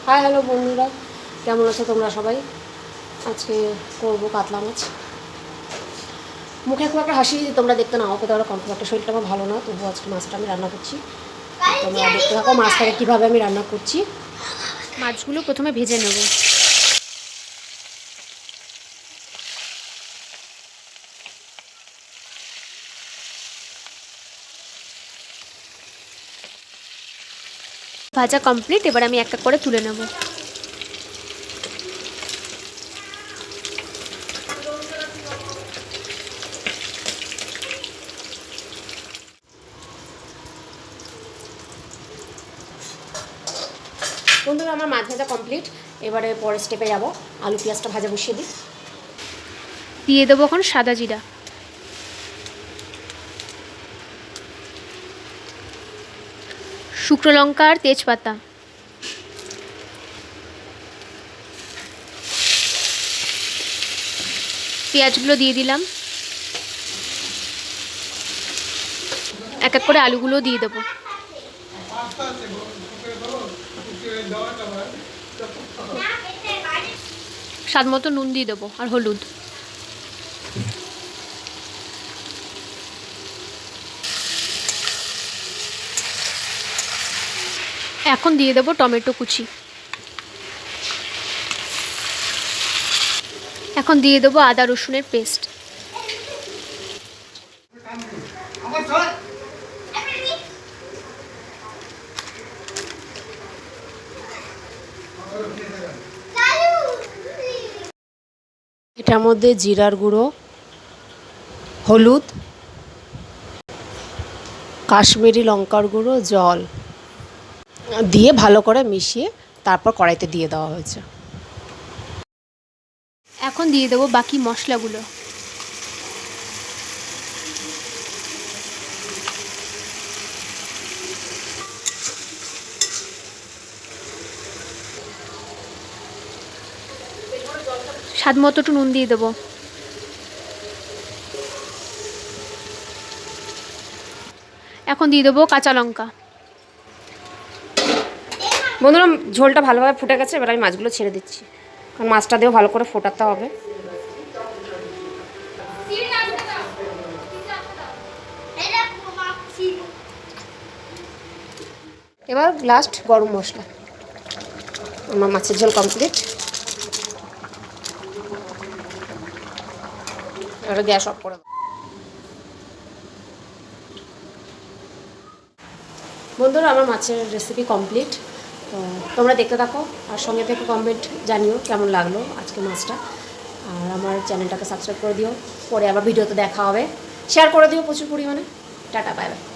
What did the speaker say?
Hi hello বন্ধুরা, কেমন আছো তোমরা সবাই? আজকে করবো কাতলা মাছ। মুখে খুব একটা হাসি তোমরা দেখতে নাও, পেতে ওরা কন্ট্রোল একটা, শরীরটা আমার ভালো না, তবুও আজকে মাছটা আমি রান্না করছি। তোমরা দেখতে থাকো মাছটাকে কীভাবে আমি রান্না করছি। মাছগুলো প্রথমে ভেজে নেব। ভাজা কমপ্লিট, এবার আমি এক এক করে তুলে নেব। বন্ধুরা আমার মাছ ভাজা কমপ্লিট, এবারে পরের স্টেপে যাবো। আলু পেঁয়াজটা ভাজা বসিয়ে দিই। দিয়ে দেবো এখন সাদা জিরা, শুকনো লঙ্কা আর তেজপাতা, পেঁয়াজগুলো দিয়ে দিলাম। এক এক করে আলুগুলো দিয়ে দেবো। স্বাদ মতো নুন দিয়ে দেবো আর হলুদ। এখন দিয়ে দেবো টমেটো কুচি। এখন দিয়ে দেবো আদা রসুনের পেস্ট। এটার মধ্যে জিরার গুঁড়ো, হলুদ, কাশ্মীরি লঙ্কার গুঁড়ো, জল দিয়ে ভালো করে মিশিয়ে তারপর কড়াইতে দিয়ে দেওয়া হয়েছে। এখন দিয়ে দেবো বাকি মশলাগুলো। স্বাদ মতো একটু নুন দিয়ে দেবো। এখন দিয়ে দেবো কাঁচা লঙ্কা। বন্ধুরা ঝোলটা ভালোভাবে ফুটে গেছে, এবার আমি মাছগুলো ছেড়ে দিচ্ছি, কারণ মাছটা দিয়েও ভালো করে ফোটাতে হবে। এবার লাস্ট গরম মশলা। আমার মাছের ঝোল কমপ্লিট, এবার গ্যাস অফ করে। বন্ধুরা আমার মাছের রেসিপি কমপ্লিট, তো তোমরা দেখতে থাকো আর সঙ্গে থেকে কমেন্ট জানিও কেমন লাগলো আজকে মাছটা। আর আমার চ্যানেলটাকে সাবস্ক্রাইব করে দিও, পরে আবার ভিডিওতে দেখা হবে। শেয়ার করে দিও প্রচুর পরিমাণে। Tata, bye bye.